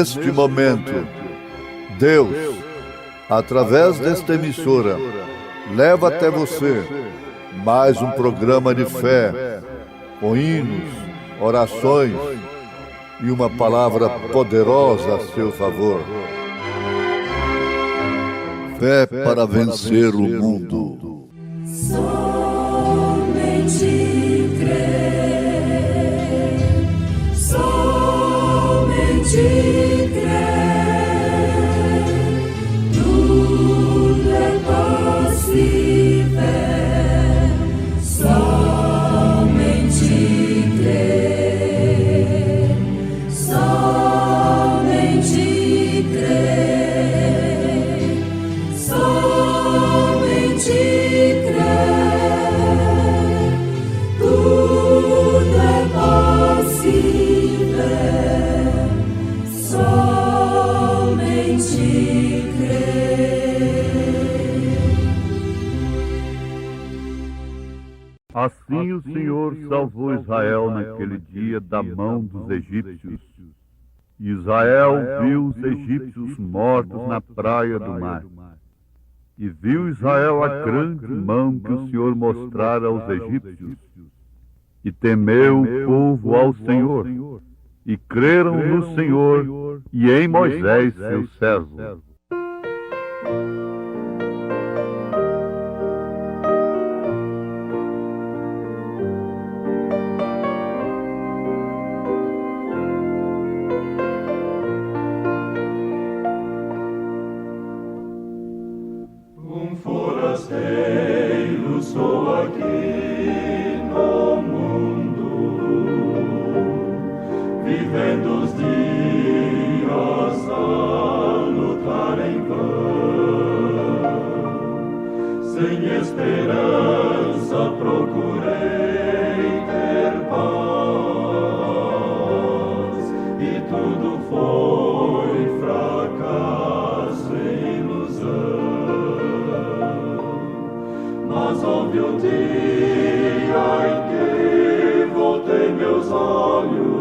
neste momento, Deus, através desta emissora, leva até você mais um programa de fé, com hinos, orações e uma palavra poderosa a seu favor. Fé para vencer o mundo. Somente crer, somente crer, tudo é possível, somente crer, somente crer, somente crer, tudo é possível, somente crer. Assim o Senhor salvou Israel naquele dia da mão dos egípcios. Israel viu os egípcios mortos na praia do mar. E viu Israel a grande mão que o Senhor mostrara aos egípcios. E temeu o povo ao Senhor, e creram no Senhor e em Moisés, seu servo. Um forasteiro sou aqui no mundo, vivendo os dias a lutar em vão. Sem esperança procurei ter paz, e tudo foi fracasso e ilusão. Mas houve um dia em que voltei meus olhos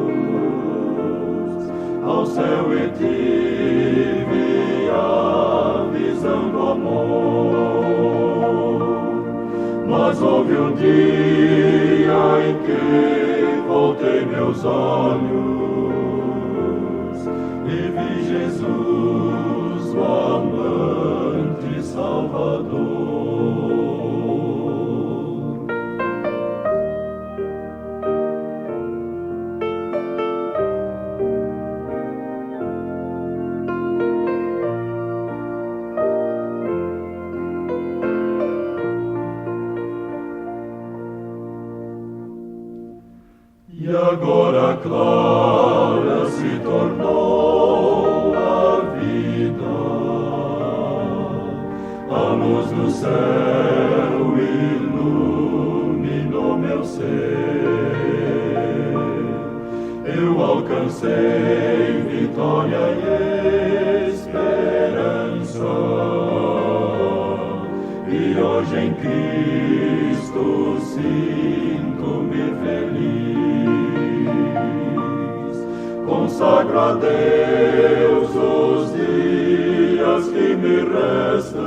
ao céu e tive a visão do amor. Mas houve um dia em que voltei meus olhos e vi Jesus, o amante Salvador. E agora clara se tornou a vida, a luz do céu iluminou meu ser. Eu alcancei vitória e esperança, e hoje em Cristo sinto-me feliz. Consagro a Deus os dias que me restam,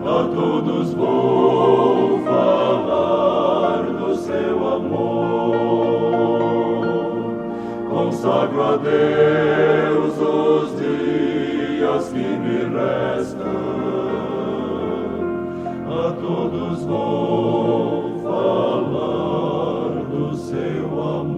a todos vou falar do seu amor. Consagro a Deus os dias que me restam, a todos vou falar do seu amor.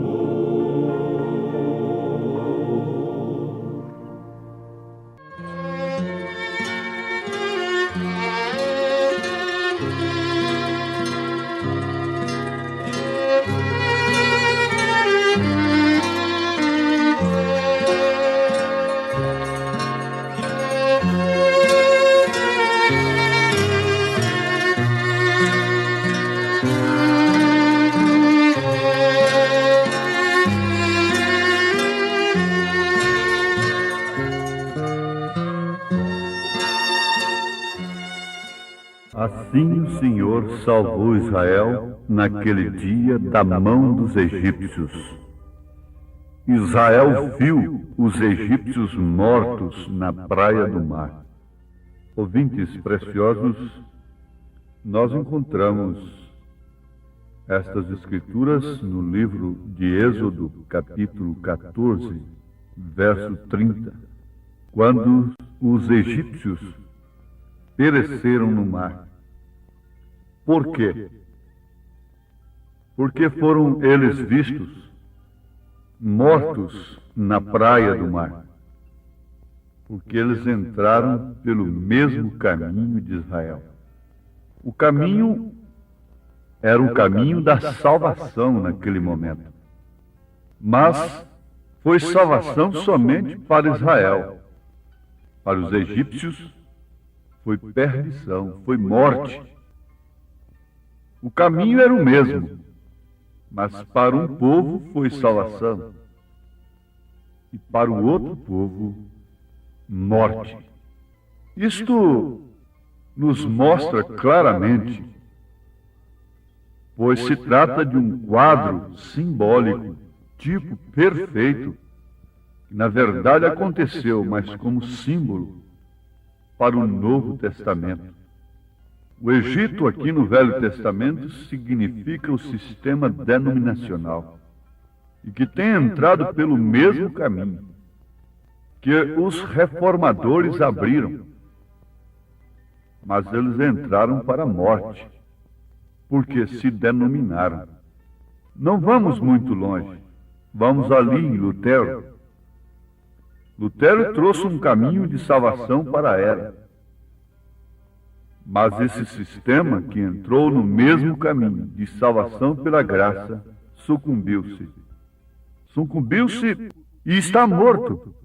Assim o Senhor salvou Israel naquele dia da mão dos egípcios. Israel viu os egípcios mortos na praia do mar. Ouvintes preciosos, nós encontramos estas escrituras no livro de Êxodo, capítulo 14, verso 30, quando os egípcios pereceram no mar. Por quê? Porque foram eles vistos mortos na praia do mar. Porque eles entraram pelo mesmo caminho de Israel. O caminho era o caminho da salvação naquele momento. Mas foi salvação somente para Israel. Para os egípcios, foi perdição, foi morte. O caminho era o mesmo, mas para um povo foi salvação, e para o outro povo, morte. Isto nos mostra claramente, pois se trata de um quadro simbólico, tipo perfeito, que na verdade aconteceu, mas como símbolo para o Novo Testamento. O Egito, aqui no Velho Testamento, significa o sistema denominacional, e que tem entrado pelo mesmo caminho que os reformadores abriram, mas eles entraram para a morte, porque se denominaram. Não vamos muito longe, vamos ali em Lutero. Lutero trouxe um caminho de salvação para a era. Mas esse sistema que entrou no mesmo caminho de salvação pela graça, sucumbiu-se. Sucumbiu-se e está morto.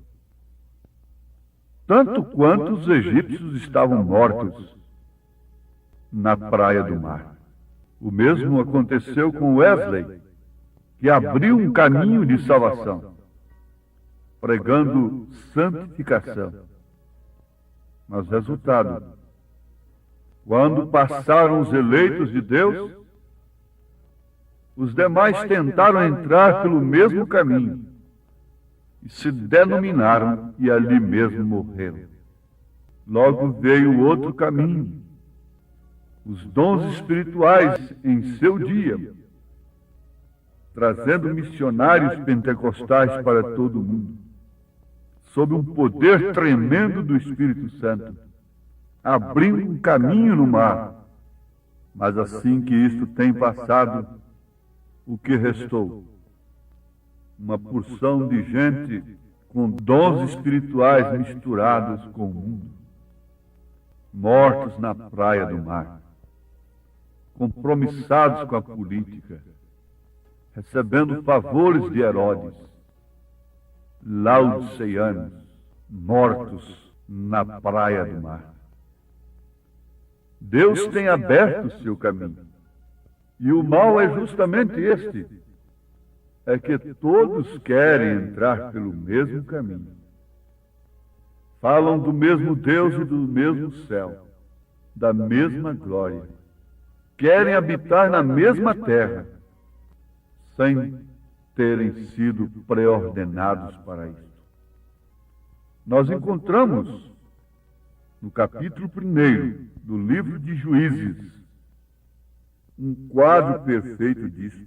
Tanto quanto os egípcios estavam mortos na praia do mar. O mesmo aconteceu com Wesley, que abriu um caminho de salvação, pregando santificação. Mas resultado, quando passaram os eleitos de Deus, os demais tentaram entrar pelo mesmo caminho e se denominaram e ali mesmo morreram. Logo veio outro caminho, os dons espirituais em seu dia, trazendo missionários pentecostais para todo o mundo, sob um poder tremendo do Espírito Santo, abrindo um caminho no mar. Mas assim que isto tem passado, o que restou? Uma porção de gente com dons espirituais misturados com o mundo, mortos na praia do mar, compromissados com a política, recebendo favores de Herodes, laodiceanos, mortos na praia do mar. Deus tem aberto o seu caminho. E o mal é justamente este: é que todos querem entrar pelo mesmo caminho. Falam do mesmo Deus e do mesmo céu, da mesma glória. Querem habitar na mesma terra, sem terem sido preordenados para isso. Nós encontramos no capítulo 1 do livro de Juízes um quadro perfeito disso.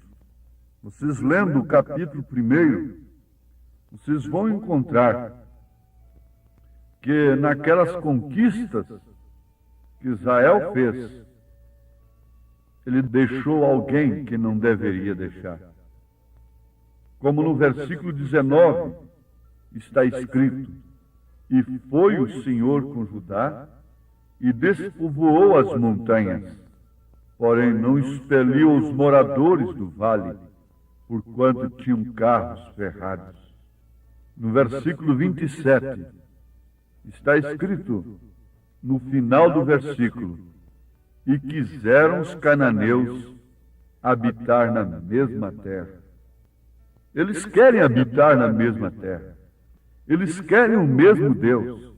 Vocês lendo o capítulo 1, vocês vão encontrar que naquelas conquistas que Israel fez, ele deixou alguém que não deveria deixar. Como no versículo 19 está escrito: e foi o Senhor com Judá e despovoou as montanhas, porém não expeliu os moradores do vale, porquanto tinham carros ferrados. No versículo 27 está escrito, no final do versículo: e quiseram os cananeus habitar na mesma terra. Eles querem habitar na mesma terra. Eles querem o mesmo Deus.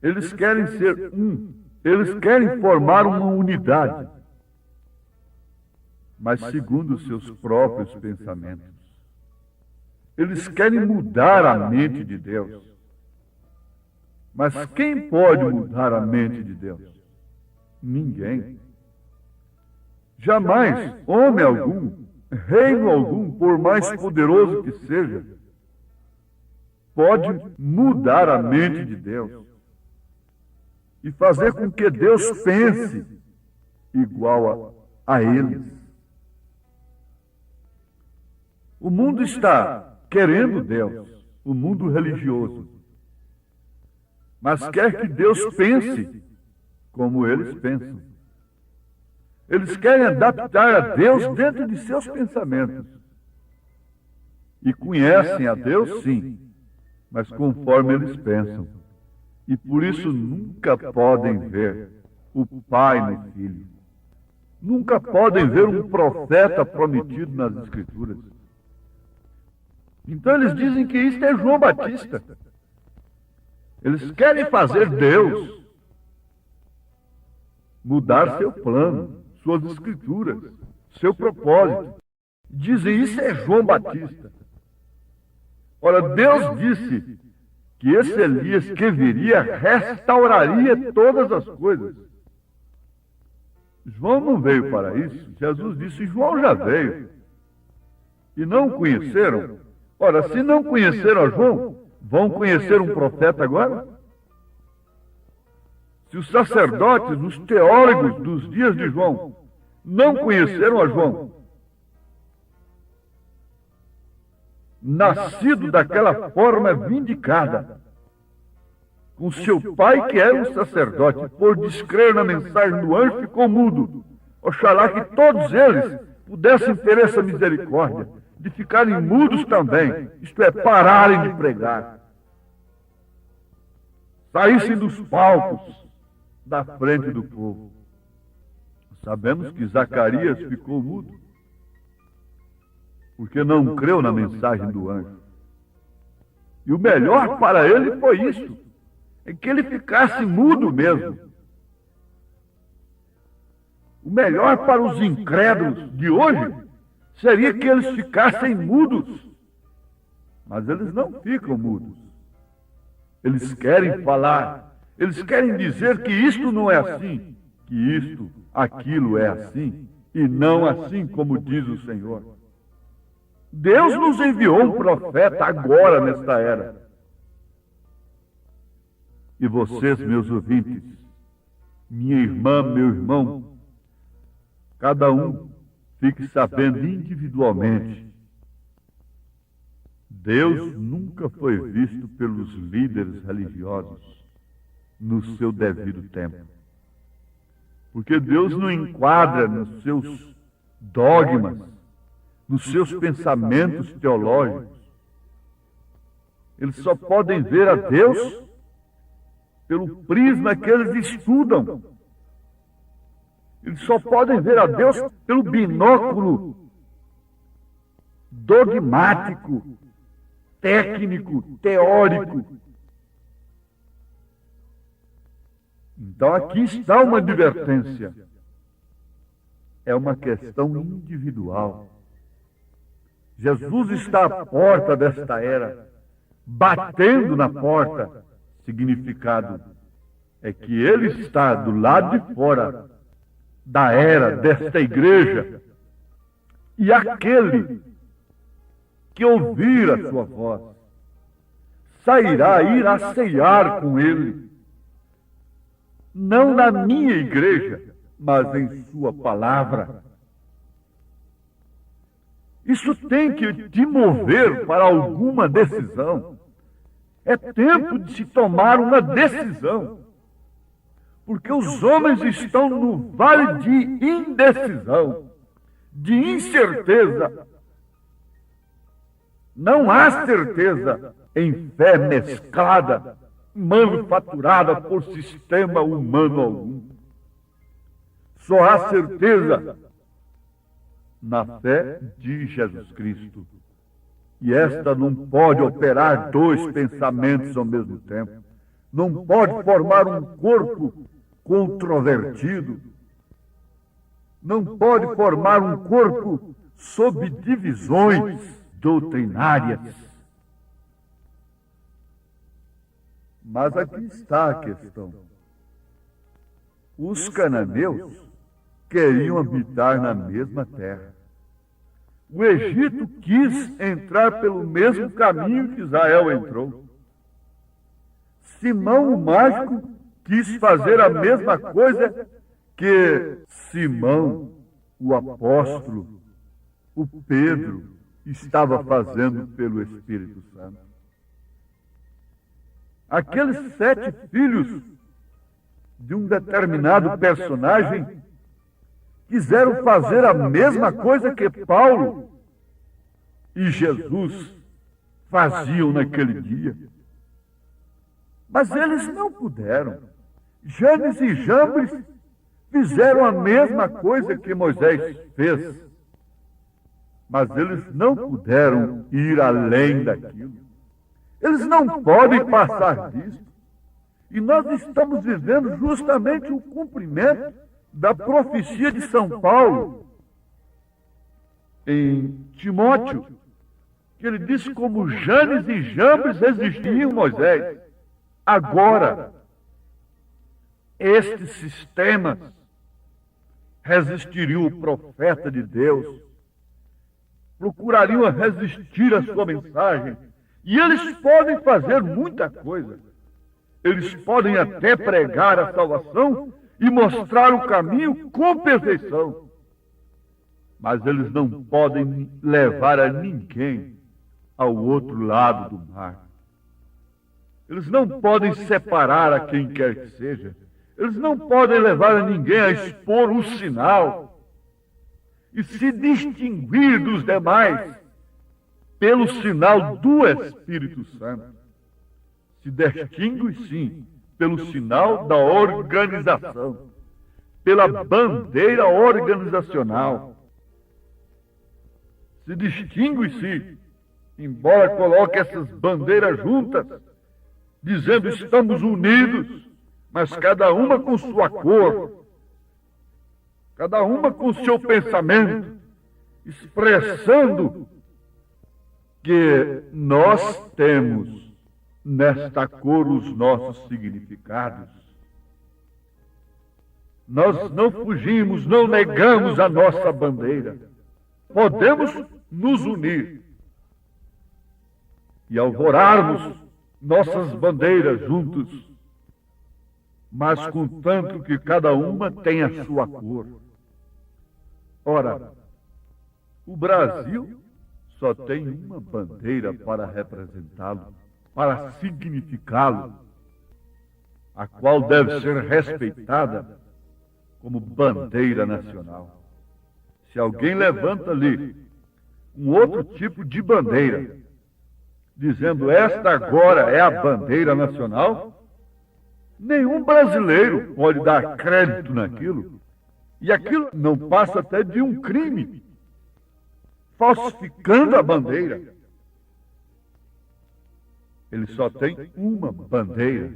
Eles querem ser um. Eles querem formar uma unidade, mas segundo os seus próprios pensamentos. Eles querem mudar a mente de Deus. Mas quem pode mudar a mente de Deus? Ninguém. Jamais homem algum, reino algum, por mais poderoso que seja, pode mudar a mente de Deus e fazer com que Deus pense igual a eles. O mundo está querendo Deus, o mundo religioso, mas quer que Deus pense como eles pensam. Eles querem adaptar a Deus dentro de seus pensamentos. E conhecem a Deus, sim, mas conforme eles pensam. E por isso nunca podem ver o Pai no Filho. Nunca podem ver um profeta prometido nas Escrituras. Então eles dizem que isto é João Batista. Eles querem fazer Deus mudar seu plano, suas Escrituras, seu propósito. Dizem isso é João Batista. Ora, Deus disse que esse Elias que viria restauraria todas as coisas. João não veio para isso. Jesus disse, João já veio. E não o conheceram. Ora, se não conheceram a João, vão conhecer um profeta agora? Se os sacerdotes, os teólogos dos dias de João, não conheceram a João, nascido daquela forma vindicada, com seu pai que era um sacerdote, por descrer na mensagem do anjo, ficou mudo. Oxalá que todos eles pudessem ter essa misericórdia, de ficarem mudos também, isto é, pararem de pregar, saíssem dos palcos da frente do povo. Sabemos que Zacarias ficou mudo, porque não creu na mensagem do anjo. E o melhor para ele foi isso, é que ele ficasse mudo mesmo. O melhor para os incrédulos de hoje seria que eles ficassem mudos. Mas eles não ficam mudos. Eles querem falar. Eles querem dizer que isto não é assim, que isto, aquilo é assim, e não assim como diz o Senhor. Deus nos enviou um profeta agora nesta era. E vocês, meus ouvintes, minha irmã, meu irmão, cada um fique sabendo individualmente. Deus nunca foi visto pelos líderes religiosos no seu devido tempo. Porque Deus não enquadra nos seus dogmas, nos seus pensamentos teológicos. Eles só podem ver a Deus pelo prisma que eles estudam. Eles só podem ver a Deus pelo binóculo dogmático, técnico, teórico. Então aqui está uma advertência. É uma questão individual. Jesus está à porta desta era, batendo na porta. Significado é que ele está do lado de fora da era desta igreja, e aquele que ouvir a sua voz sairá, irá ceiar com ele, não na minha igreja, mas em sua palavra. Isso tem que te mover para alguma decisão. É tempo de se tomar uma decisão, porque os homens estão no vale de indecisão, de incerteza. Não há certeza em fé mesclada, manufaturada por sistema humano algum. Só há certeza na fé de Jesus Cristo. E esta não pode operar dois pensamentos ao mesmo tempo. Não pode formar um corpo controvertido. Não pode formar um corpo sob divisões doutrinárias. Mas aqui está a questão. Os cananeus queriam habitar na mesma terra. O Egito quis entrar pelo mesmo caminho que Israel entrou. Simão o mágico quis fazer a mesma coisa que Simão, o apóstolo, o Pedro, estava fazendo pelo Espírito Santo. Aqueles 7 filhos de um determinado personagem quiseram fazer a mesma coisa que Paulo e Jesus faziam naquele dia. Mas eles não puderam. Janes e Jambres fizeram a mesma coisa que Moisés fez. Mas eles não puderam ir além daquilo. Eles não podem passar disso. E nós estamos vivendo justamente o cumprimento da profecia de São Paulo em Timóteo, que ele disse como Janes e Jambres resistiam Moisés. Agora, estes sistemas resistiriam o profeta de Deus, procurariam resistir à sua mensagem, e eles podem fazer muita coisa. Eles podem até pregar a salvação e mostrar o caminho com perfeição. Mas eles não podem levar a ninguém ao outro lado do mar. Eles não podem separar a quem quer que seja. Eles não podem levar a ninguém a expor o sinal e se distinguir dos demais pelo sinal do Espírito Santo. Se distingue, sim, pelo sinal da organização, pela bandeira organizacional. Se distingue, sim, embora coloque essas bandeiras juntas, dizendo estamos unidos, mas cada uma com sua cor, cada uma com seu pensamento, expressando que nós temos nesta cor os nossos significados. Nós não fugimos, não negamos a nossa bandeira. Podemos nos unir e alvorarmos nossas bandeiras juntos, mas contanto que cada uma tenha a sua cor. Ora, o Brasil só tem uma bandeira para representá-lo, para significá-lo, a qual deve ser respeitada como bandeira nacional. Se alguém levanta ali um outro tipo de bandeira, dizendo esta agora é a bandeira nacional, nenhum brasileiro pode dar crédito naquilo. E aquilo não passa até de um crime, falsificando a bandeira. Ele só tem uma bandeira.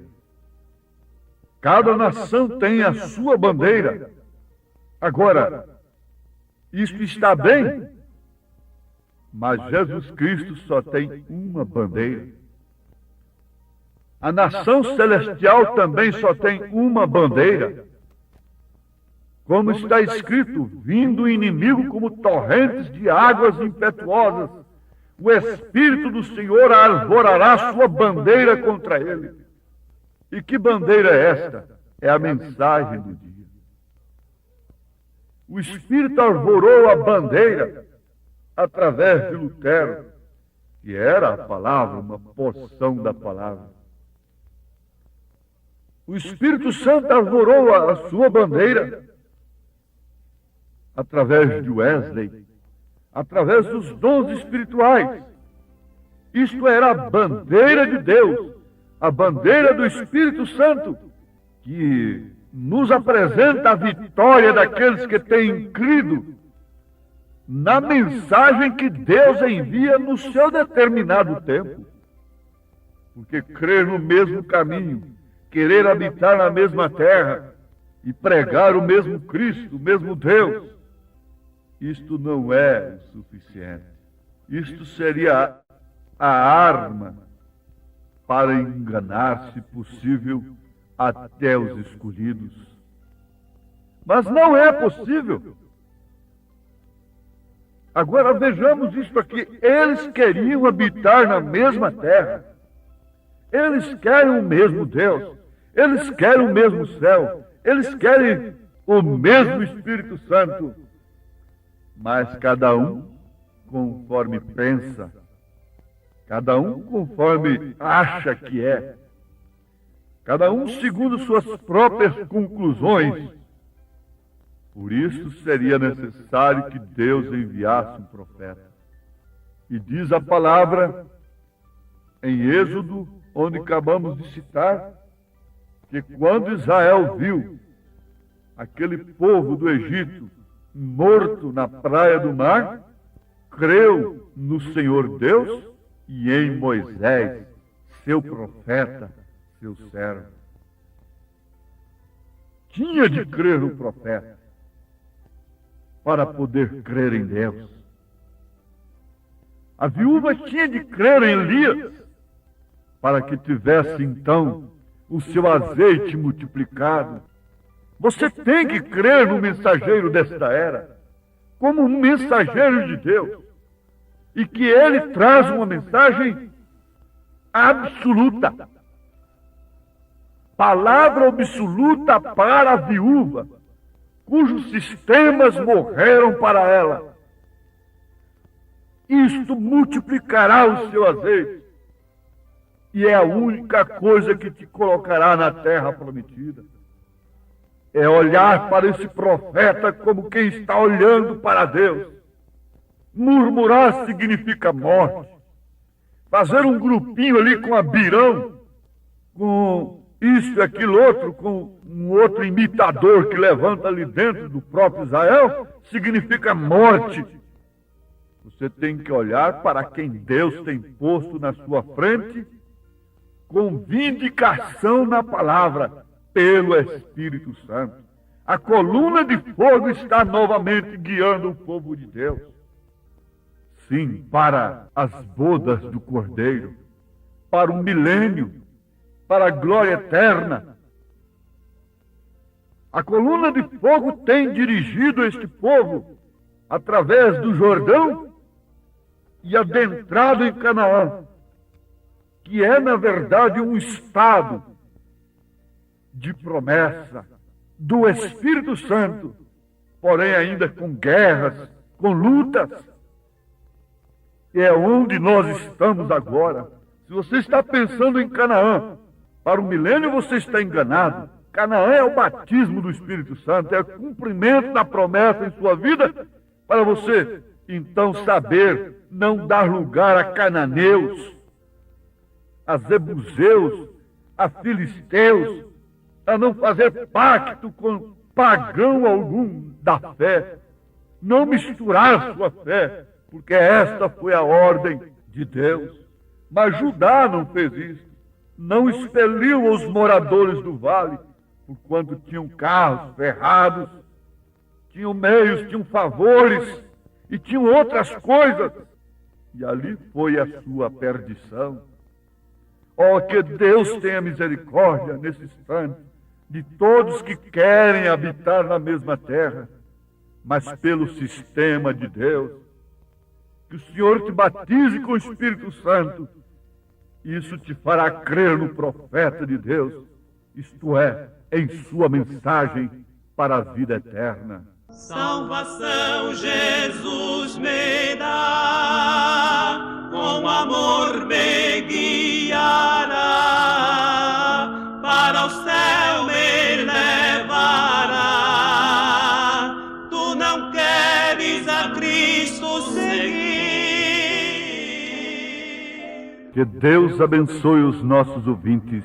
Cada nação tem a sua bandeira. Agora, isto está bem, mas Jesus Cristo só tem uma bandeira. A nação celestial também só tem uma bandeira. Como está escrito, vindo o inimigo como torrentes de águas impetuosas, o Espírito do Senhor alvorará sua bandeira contra ele. E que bandeira é esta? É a mensagem do dia. O Espírito arvorou a bandeira através de Lutero, que era a palavra, uma porção da palavra. O Espírito Santo arvorou a sua bandeira através de Wesley, através dos dons espirituais. Isto era a bandeira de Deus, a bandeira do Espírito Santo, que nos apresenta a vitória daqueles que têm crido na mensagem que Deus envia no seu determinado tempo. Porque crer no mesmo caminho, querer habitar na mesma terra e pregar o mesmo Cristo, o mesmo Deus, isto não é o suficiente. Isto seria a arma para enganar, se possível, até os escolhidos. Mas não é possível. Agora vejamos isto aqui. Eles queriam habitar na mesma terra. Eles querem o mesmo Deus. Eles querem o mesmo céu. Eles querem o mesmo Espírito Santo. Mas cada um conforme pensa. Cada um conforme acha que é. Cada um segundo suas próprias conclusões. Por isso seria necessário que Deus enviasse um profeta. E diz a palavra em Êxodo, onde acabamos de citar, que quando Israel viu aquele povo do Egito morto na praia do mar, creu no Senhor Deus e em Moisés, seu profeta, seu servo. Tinha de crer no profeta para poder crer em Deus. A viúva tinha de crer em Elias para que tivesse então o seu azeite multiplicado. Você tem que crer no mensageiro desta era como um mensageiro de Deus e que ele traz uma mensagem absoluta, palavra absoluta para a viúva, cujos sistemas morreram para ela. Isto multiplicará o seu azeite e é a única coisa que te colocará na terra prometida. É olhar para esse profeta como quem está olhando para Deus. Murmurar significa morte. Fazer um grupinho ali com abirão, com isso e aquilo outro, com um outro imitador que levanta ali dentro do próprio Israel, significa morte. Você tem que olhar para quem Deus tem posto na sua frente, com vindicação na palavra, pelo Espírito Santo. A coluna de fogo está novamente guiando o povo de Deus. Sim, para as bodas do Cordeiro, para o milênio, para a glória eterna. A coluna de fogo tem dirigido este povo através do Jordão e adentrado em Canaã, que é, na verdade, um estado de promessa do Espírito Santo, porém ainda com guerras, com lutas. E é onde nós estamos agora. Se você está pensando em Canaã, para o milênio você está enganado. Canaã é o batismo do Espírito Santo, é o cumprimento da promessa em sua vida, para você, então, saber não dar lugar a cananeus, a jebuseus, a filisteus, a não fazer pacto com pagão algum da fé, não misturar sua fé, porque esta foi a ordem de Deus. Mas Judá não fez isso, não expeliu os moradores do vale, porquanto tinham carros ferrados, tinham meios, tinham favores e tinham outras coisas, e ali foi a sua perdição. Oh, que Deus tenha misericórdia nesse instante de todos que querem habitar na mesma terra, mas pelo sistema de Deus. Que o Senhor te batize com o Espírito Santo. Isso te fará crer no profeta de Deus, isto é, em sua mensagem para a vida eterna. Salvação Jesus me dá, com amor me guiará, para o céu me levará. Tu não queres a Cristo seguir. Que Deus abençoe os nossos ouvintes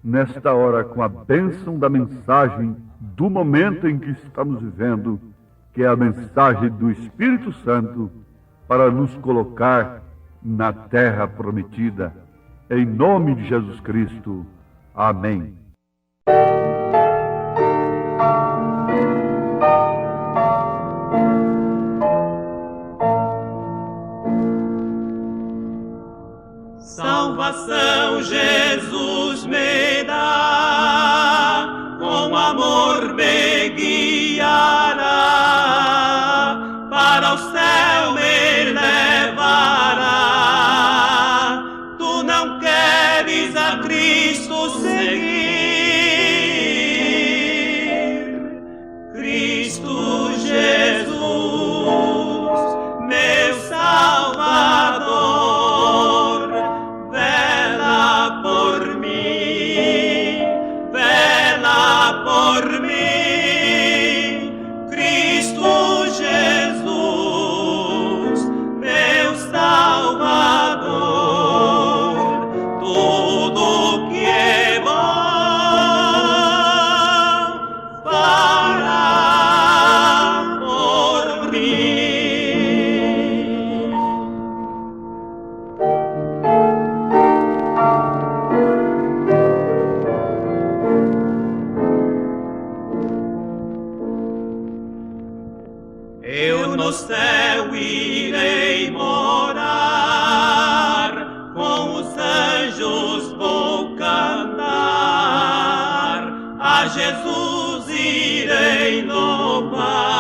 nesta hora com a bênção da mensagem do momento em que estamos vivendo, que é a mensagem do Espírito Santo para nos colocar na terra prometida. Em nome de Jesus Cristo. Amém. Salvação Jesus amor me guiará, para o céu me levará. Tu não queres a Cristo seguir, Cristo Jesus, meu Salvador, vela por mim, vela por mim. Cristo Jesus, meu Salvador, tudo que é bom fará por mim. Eu no céu irei morar, com os anjos vou cantar, a Jesus irei louvar.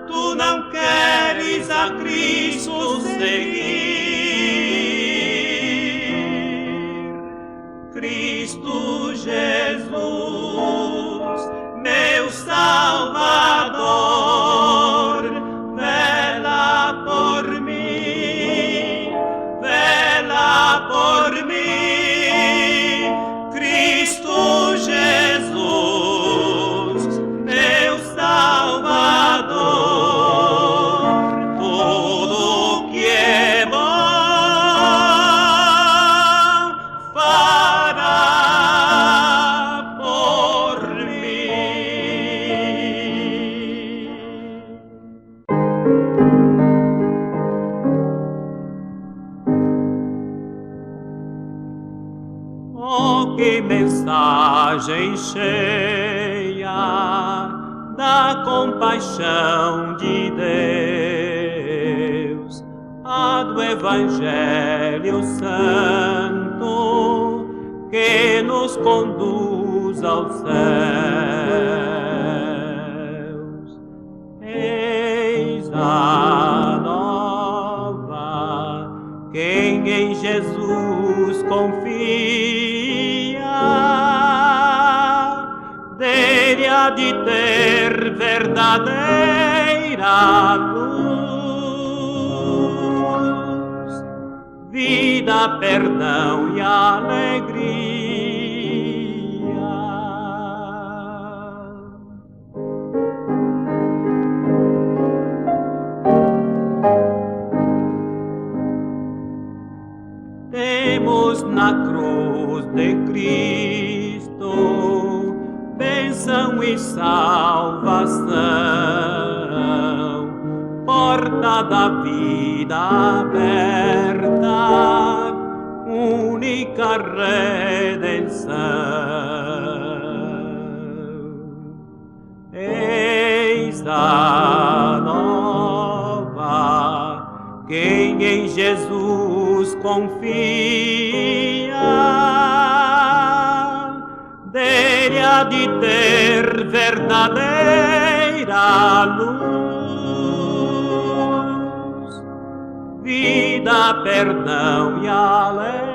Tu não queres a Cristo seguir, Cristo Jesus, meu Salvador, vela por mim, vela por mim. Cristo Jesus, meu Salvador, tudo que é bom fará por mim. Oh, que mensagem cheia da compaixão de Deus, a do Evangelho Santo que nos conduz aos céus. Eis a nova, quem em Jesus confia, dele há de ter verdadeira luz, vida, perdão e alegria. Temos na cruz de Cristo bênção e salvação, porta da vida aberta, única redenção. Eis a nova, quem em Jesus confia, dele há de ter verdadeira luz, vida, perdão e alegria.